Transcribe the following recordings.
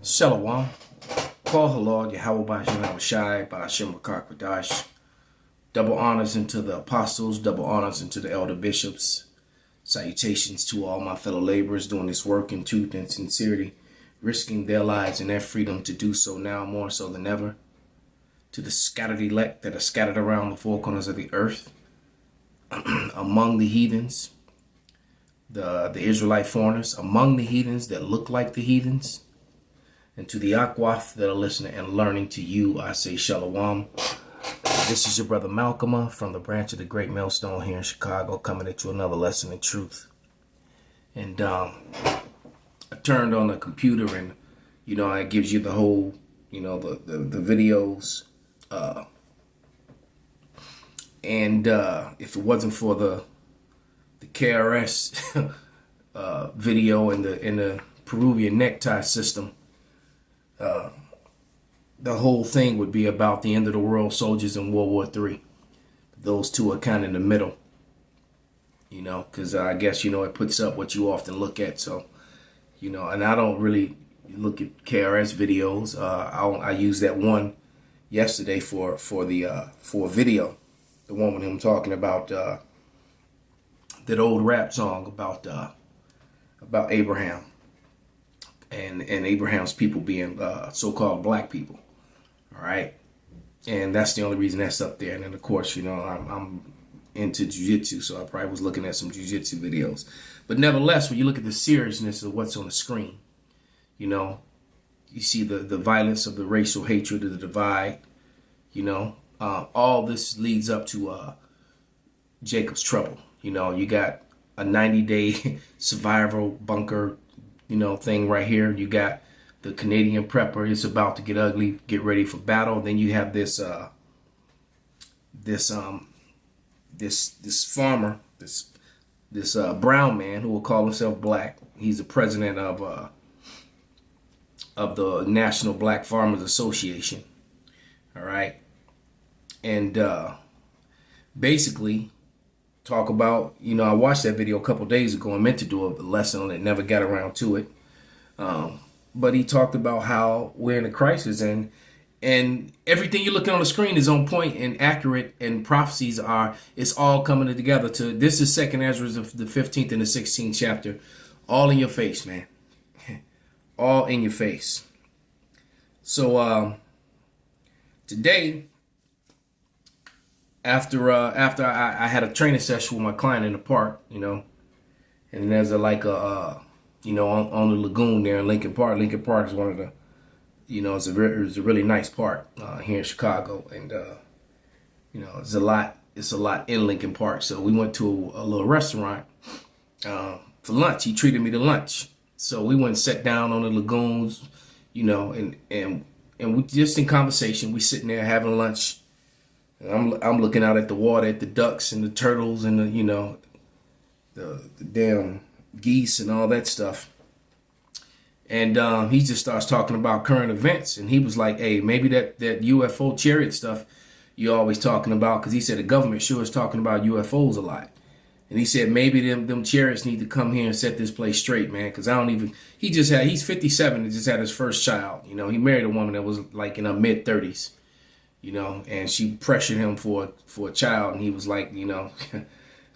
Shalom. Call Halal, Yahawah, Yahawashi, Qadash. Double honors into the apostles, double honors into the elder bishops. Salutations to all my fellow laborers doing this work in truth and sincerity, risking their lives and their freedom to do so now more so than ever. To the scattered elect that are scattered around the four corners of the earth, among the heathens, the Israelite foreigners, among the heathens that look like the heathens, and to the Aquaf that are listening and learning, to you, I say Shalom. This is your brother Malcolm from the branch of the Great Millstone here in Chicago, coming at you another lesson in truth. And I turned on the computer and, it gives you the whole, the videos. And if it wasn't for the KRS video and the Peruvian necktie system, the whole thing would be about the end of the world, soldiers in World War III. Those two are kind of in the middle, because I guess, it puts up what you often look at. So, and I don't really look at KRS videos. I used that one yesterday for a video, the one with him talking about that old rap song about Abraham. And Abraham's people being so-called black people, all right? And that's the only reason that's up there. And then, of course, I'm into jiu-jitsu, so I probably was looking at some jiu-jitsu videos. But nevertheless, when you look at the seriousness of what's on the screen, you see the violence of the racial hatred of the divide, all this leads up to Jacob's trouble. You got a 90-day survival bunker thing right here. You got the Canadian prepper. It's about to get ugly. Get ready for battle. Then you have this farmer, this brown man who will call himself black. He's the president of the National Black Farmers Association. All right, and basically talk about, I watched that video a couple days ago and meant to do a lesson on it, never got around to it. But he talked about how we're in a crisis and everything you're looking on the screen is on point and accurate, and prophecies it's all coming together this is 2nd Ezra, the 15th and the 16th chapter, all in your face, man. All in your face. So today, after I had a training session with my client in the park, and there's on the lagoon there in Lincoln Park. Lincoln Park is one of the, it's a really nice park here in Chicago, and it's a lot in Lincoln Park. So we went to a little restaurant for lunch. He treated me to lunch, so we went and sat down on the lagoons, and we just in conversation. We sitting there having lunch. I'm looking out at the water, at the ducks and the turtles and the damn geese and all that stuff. And he just starts talking about current events. And he was like, hey, maybe that UFO chariot stuff you're always talking about, because he said the government sure is talking about UFOs a lot. And he said maybe them chariots need to come here and set this place straight, man, because he's 57 and just had his first child. He married a woman that was like in her mid-30s. And she pressured him for a child, and he was like,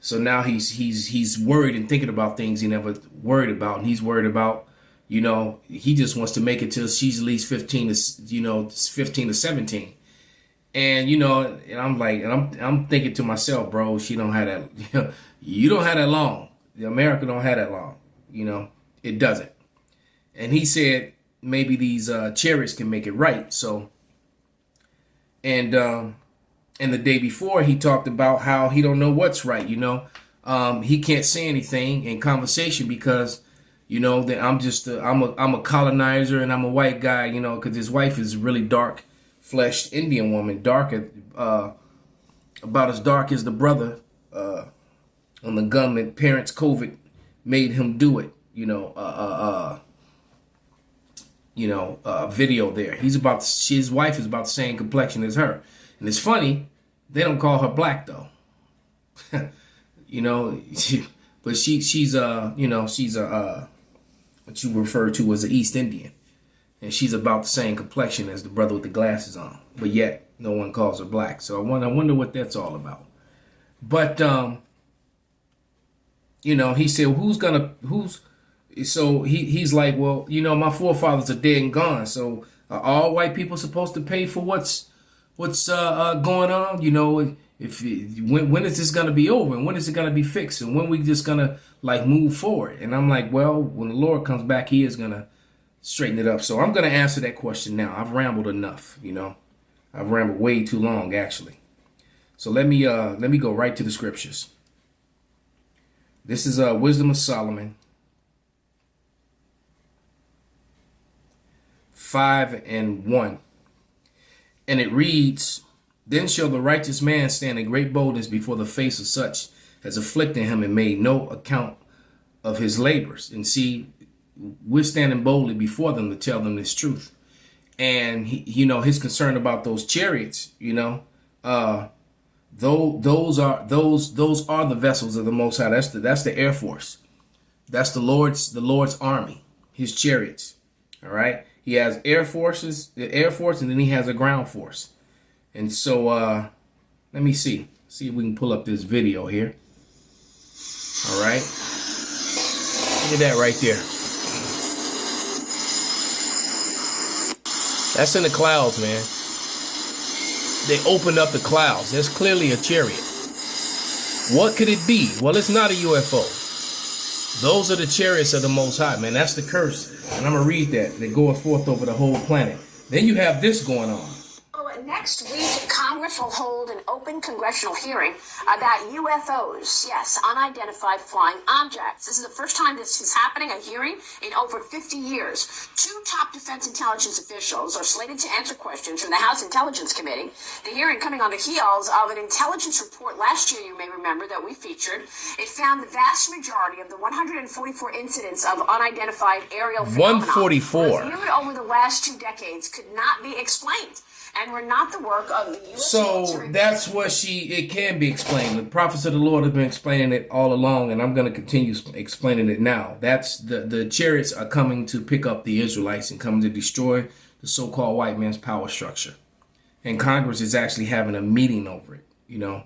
so now he's worried and thinking about things he never worried about, and he's worried about, he just wants to make it till she's at least 15 to 17, and and I'm like, and I'm thinking to myself, bro, she don't have that, you don't have that long, America don't have that long, it doesn't. And he said maybe these chariots can make it right, so. And the day before, he talked about how he don't know what's right. He can't say anything in conversation because, that I'm a colonizer and I'm a white guy. Because his wife is a really dark-fleshed Indian woman, about as dark as the brother on the gun that parents' COVID made him do it. Video there. His wife is about the same complexion as her. And it's funny, they don't call her black though. But she's what you refer to as an East Indian. and she's about the same complexion as the brother with the glasses on, but yet no one calls her black. So I wonder what that's all about. But you know, he said, so he's like, well, you know, my forefathers are dead and gone, so are all white people supposed to pay for what's going on? You know, when is this gonna be over, and when is it gonna be fixed, and when we just gonna like move forward? And I'm like, well, when the Lord comes back, he is gonna straighten it up. So I'm gonna answer that question now. I've rambled enough, you know. I've rambled way too long, actually. So let me go right to the scriptures. This is Wisdom of Solomon 5:1. And it reads, then shall the righteous man stand in great boldness before the face of such as afflicted him and made no account of his labors. And see, we're standing boldly before them to tell them this truth. And he, you know, his concern about those chariots, you know, those are the vessels of the Most High. That's the Air Force. That's the Lord's army, his chariots. All right. He has the Air Force, and then he has a ground force. And so let me see if we can pull up this video here. All right. Look at that right there. That's in the clouds, man. They opened up the clouds. There's clearly a chariot. What could it be? Well, it's not a UFO. Those are the chariots of the Most High, man. That's the curse. And I'm going to read that goeth forth over the whole planet. Then you have this going on. Next week, Congress will hold an open congressional hearing about UFOs. Yes, unidentified flying objects. This is the first time this is happening, a hearing in over 50 years. Two top defense intelligence officials are slated to answer questions from the House Intelligence Committee. The hearing coming on the heels of an intelligence report last year, you may remember, that we featured. It found the vast majority of the 144 incidents of unidentified aerial phenomena 144 reviewed over the last 2 decades could not be explained, and were not the work of the U.S. So military. that's what it can be explained. The prophets of the Lord have been explaining it all along, and I'm going to continue explaining it now. That's the chariots are coming to pick up the Israelites and coming to destroy the so-called white man's power structure. And Congress is actually having a meeting over it, you know.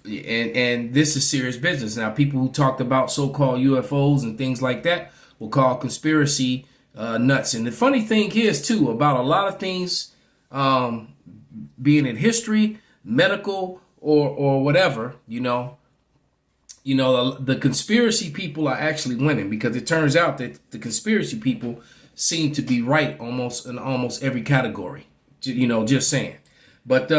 And this is serious business. Now, people who talked about so-called UFOs and things like that will call conspiracy nuts. And the funny thing is, too, about a lot of things, being in history, medical, or whatever, you know, the conspiracy people are actually winning, because it turns out that the conspiracy people seem to be right almost in almost every category, you know, just saying. But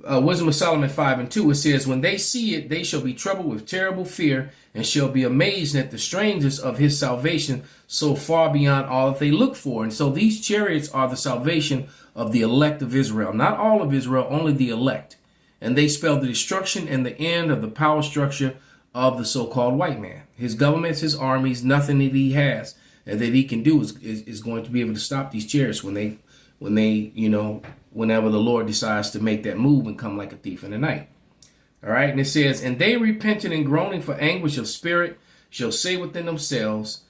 Wisdom of Solomon 5:2, it says, when they see it, they shall be troubled with terrible fear, and shall be amazed at the strangeness of his salvation, so far beyond all that they look for. And so these chariots are the salvation of the elect of Israel. Not all of Israel, only the elect. And they spell the destruction and the end of the power structure of the so-called white man. His governments, his armies, nothing that he has and that he can do is going to be able to stop these chariots when they, you know, whenever the Lord decides to make that move and come like a thief in the night. All right. And it says, and they repenting and groaning for anguish of spirit shall say within themselves,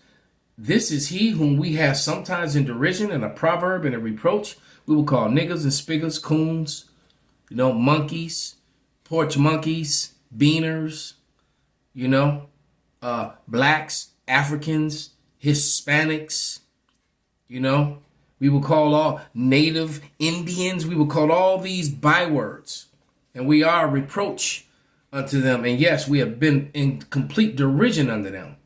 this is he whom we have sometimes in derision and a proverb and a reproach. We will call niggers and spiggers, coons, you know, monkeys, porch monkeys, beaners, you know, blacks, Africans, Hispanics, you know. We will call all native Indians. We will call all these bywords. And we are a reproach unto them. And yes, we have been in complete derision unto them.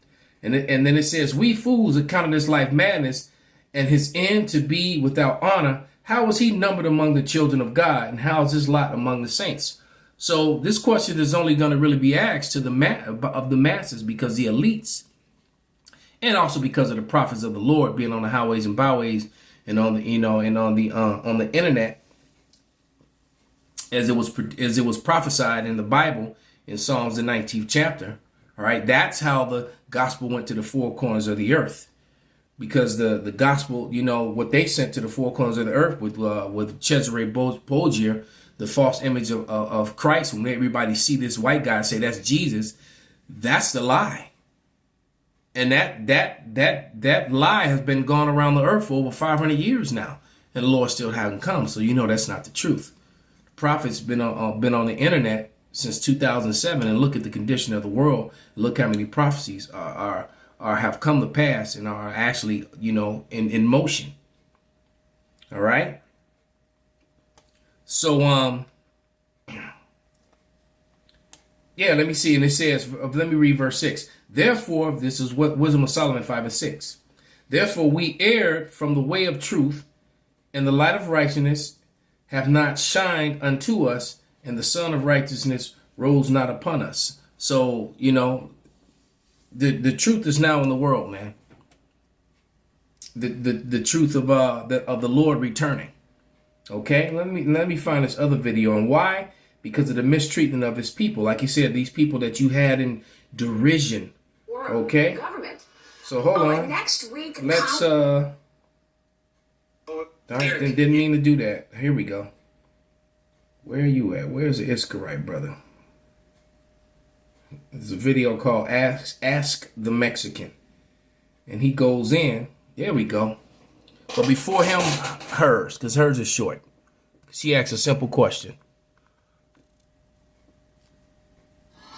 And then it says, we fools account this life madness, and his end to be without honor. How was he numbered among the children of God? And how is his lot among the saints? So this question is only going to really be asked to the masses, because the elites, and also because of the prophets of the Lord being on the highways and byways and on the, you know, and on the internet, as it was prophesied in the Bible in Psalms the 19th chapter. All right, that's how the gospel went to the four corners of the earth, because the gospel, you know, what they sent to the four corners of the earth with Cesare Borgia, the false image of Christ, when everybody see this white guy say that's Jesus, that's the lie. And that lie has been gone around the earth for over 500 years now, and the Lord still hasn't come. So you know that's not the truth. The prophets been on the internet since 2007, and look at the condition of the world. Look how many prophecies have come to pass and are actually, you know, in motion. All right. So yeah, let me see. And it says, let me read verse 6. Therefore, this is what Wisdom of Solomon 5 and 6. Therefore, we erred from the way of truth, and the light of righteousness have not shined unto us, and the sun of righteousness rose not upon us. So, you know, the truth is now in the world, man. The truth of the Lord returning. Okay, let me find this other video. And why? Because of the mistreatment of his people. Like you said, these people that you had in derision. Okay. Government. So hold on. Next week, let's didn't mean to do that. Here we go. Where are you at? Where's the Iscarite brother? There's a video called Ask the Mexican. And he goes in. There we go. But before him, hers, because hers is short. She asks a simple question.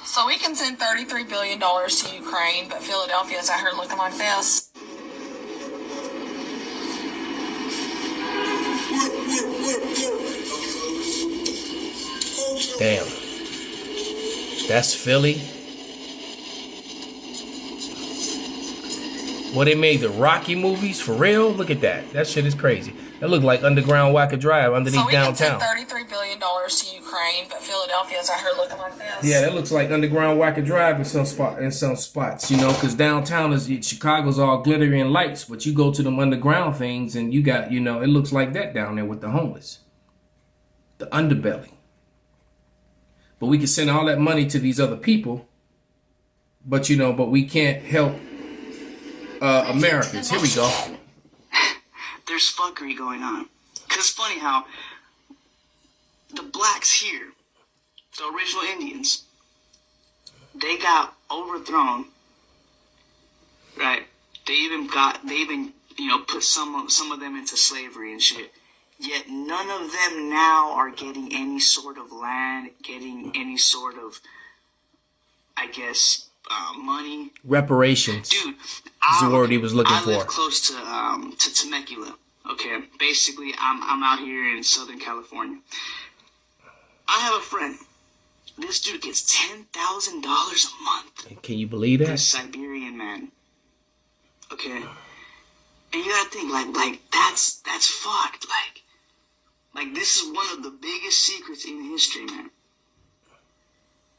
So we can send $33 billion to Ukraine, but Philadelphia's out here looking like this. Damn. That's Philly. Well, they made the Rocky movies for real. Look at that. That shit is crazy. That look like underground Wacker Drive underneath downtown. So we can send $33 billion to Ukraine, but Philadelphia's out here looking like this. Yeah, that looks like underground Wacker Drive in some spots, you know, because downtown is Chicago's all glittery and lights, but you go to them underground things and you got, you know, it looks like that down there with the homeless, the underbelly. But we can send all that money to these other people, but you know, but we can't help Americans. Here we go. There's fuckery going on. Because it's funny how the blacks here, the original Indians, they got overthrown, right? They even, you know, put some of them into slavery and shit. Yet none of them now are getting any sort of land, getting any sort of, I guess, money. Reparations. Dude, is the word he was looking for. I live close to Temecula. Okay, basically, I'm out here in Southern California. I have a friend. This dude gets $10,000 a month. Can you believe that? This Siberian man. Okay, and you gotta think like that's fucked. Like this is one of the biggest secrets in history, man.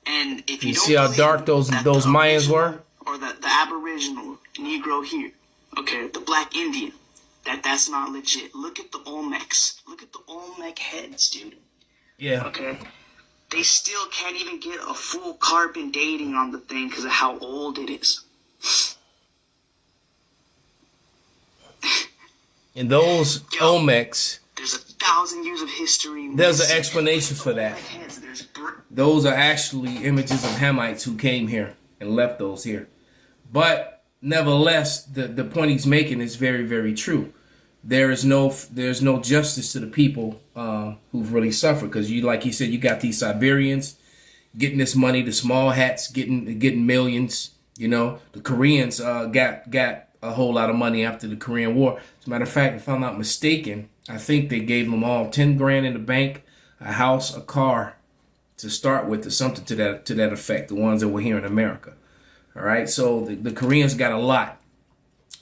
And if you don't see how dark those Mayans were, or the Aboriginal Negro here, okay, the Black Indian, that's not legit. Look at the Olmecs. Look at the Olmec heads, dude. Yeah. Okay. They still can't even get a full carbon dating on the thing because of how old it is. And those Olmecs, there's 1,000 years of history. There's an explanation for that. Those are actually images of Hamites who came here and left those here. But nevertheless, the point he's making is very, very true. There's no justice to the people who've really suffered, because you, like he said, you got these Siberians getting this money, the small hats getting millions. You know, the Koreans got a whole lot of money after the Korean War. As a matter of fact, if I'm not mistaken, I think they gave them all 10 grand in the bank, a house, a car to start with, or something to that effect. The ones that were here in America. All right, so the Koreans got a lot.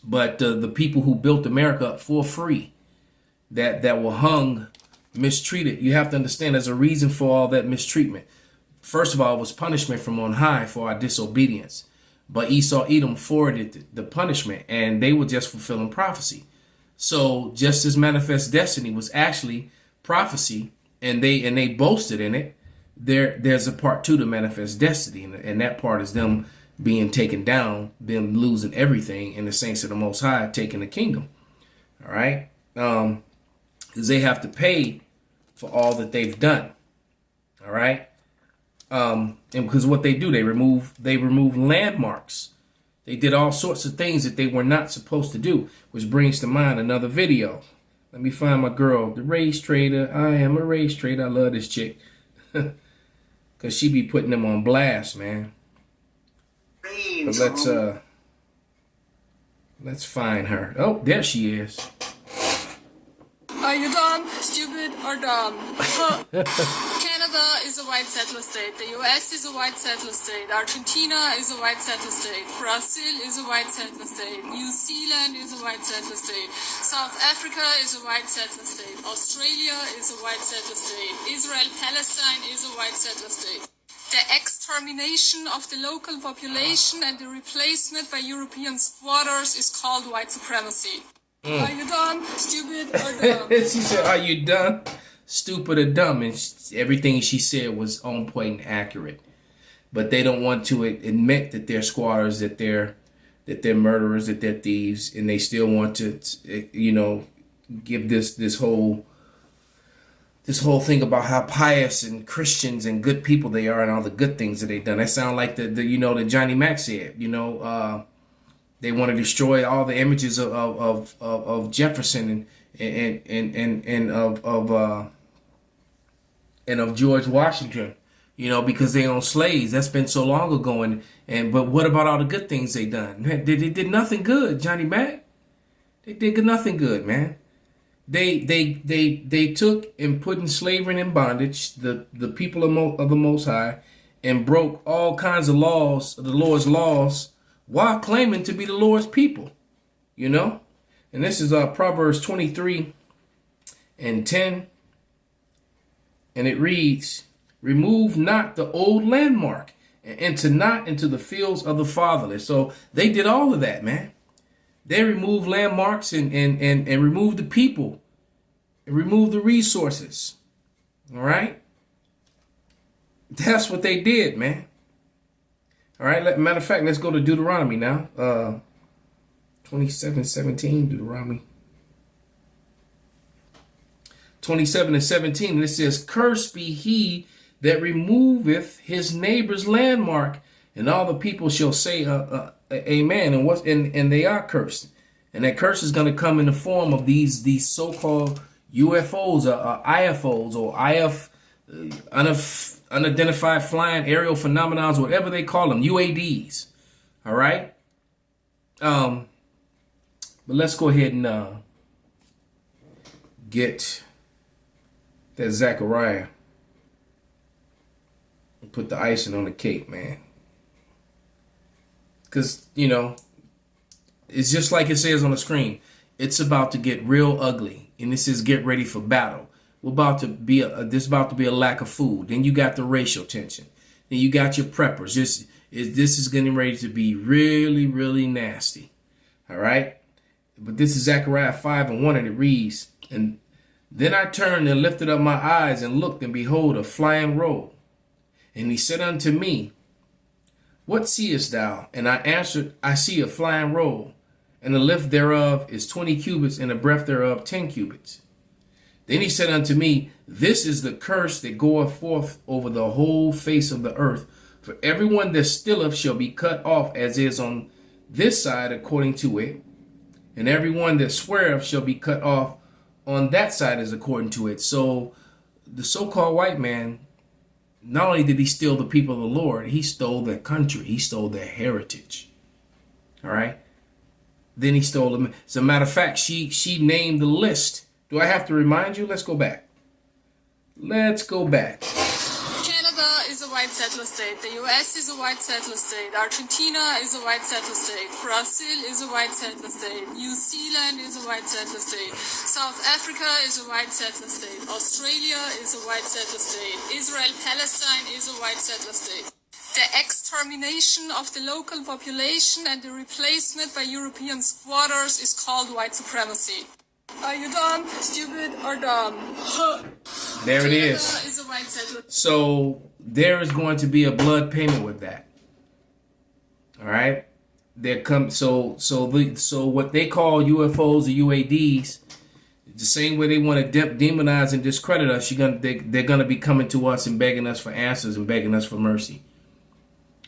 But the people who built America up for free, that were hung, mistreated, you have to understand there's a reason for all that mistreatment. First of all, it was punishment from on high for our disobedience. But Esau, Edom forwarded the punishment, and they were just fulfilling prophecy. So just as manifest destiny was actually prophecy, and they boasted in it, there's a part two to manifest destiny, and that part is them being taken down, them losing everything, and the saints of the Most High taking the kingdom. All right, because they have to pay for all that they've done. All right, and because what they do, they remove landmarks They did all sorts of things that they were not supposed to do, which brings to mind another video. Let me find my girl, the race trader. I am a race trader. I love this chick. Because she be putting them on blast, man. But let's find her. Oh, there she is. Are you dumb, stupid, or dumb? Canada is a white settler state. The US is a white settler state. Argentina is a white settler state. Brazil is a white settler state. New Zealand is a white settler state. South Africa is a white settler state. Australia is a white settler state. Israel, Palestine is a white settler state. The extermination of the local population and the replacement by European squatters is called white supremacy. Are you dumb, stupid, or dumb? She said, are you dumb, stupid, or dumb? And everything she said was on point and accurate. But they don't want to admit that they're squatters, that they're murderers, that they're thieves, and they still want to, you know, give this whole thing about how pious and Christians and good people they are and all the good things that they've done. That sound like the Johnny Mac said, you know, they want to destroy all the images of Jefferson and of George Washington, you know, because they own slaves. That's been so long ago. But what about all the good things they done? They did nothing good, Johnny Mac. They did nothing good, man. They took and put in slavery and in bondage the people of the Most High and broke all kinds of laws, the Lord's laws, while claiming to be the Lord's people, you know? And this is Proverbs 23:10. And it reads, remove not the old landmark and enter not into the fields of the fatherless. So they did all of that, man. They removed landmarks and removed the people and removed the resources. All right? That's what they did, man. All right, matter of fact, let's go to Deuteronomy now. 27:17, Deuteronomy. 27:17, and it says, cursed be he that removeth his neighbor's landmark, and all the people shall say, amen. And they are cursed. And that curse is going to come in the form of these so-called UFOs or IFOs or unidentified flying aerial phenomena, whatever they call them, UADs. All right. But let's go ahead and get that Zechariah and put the icing on the cake, man. Because, you know, it's just like it says on the screen. It's about to get real ugly. And this is get ready for battle. We're about to be there's about to be a lack of food. Then you got the racial tension. Then you got your preppers. This is getting ready to be really, really nasty. All right. But this is Zechariah 5:1, and it reads, and then I turned and lifted up my eyes and looked, and behold, a flying roll. And he said unto me, what seest thou? And I answered, I see a flying roll, and the length thereof is 20 cubits, and the breadth thereof 10 cubits. Then he said unto me, this is the curse that goeth forth over the whole face of the earth. For everyone that stealeth shall be cut off, as is on this side according to it. And everyone that sweareth shall be cut off on that side as according to it. So the so-called white man, not only did he steal the people of the Lord, he stole their country. He stole their heritage. All right. Then he stole them. As a matter of fact, she named the list. Do I have to remind you? Let's go back. Let's go back. Canada is a white settler state. The US is a white settler state. Argentina is a white settler state. Brazil is a white settler state. New Zealand is a white settler state. South Africa is a white settler state. Australia is a white settler state. Israel, Palestine is a white settler state. The extermination of the local population and the replacement by European squatters is called white supremacy. Are you dumb, stupid, or dumb? There it is. Is a white settler. So there is going to be a blood payment with that. All right. So what they call UFOs or UADs, the same way they want to demonize and discredit us, they're gonna be coming to us and begging us for answers and begging us for mercy.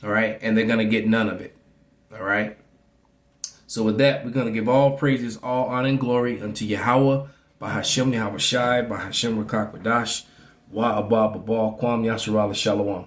All right, and they're gonna get none of it. All right. So with that, we're going to give all praises, all honor and glory unto Yahawah, by Hashem Yahawashi, by Hashem Qadash, Wa Abba Babal, Kwam Yasharala Shalom.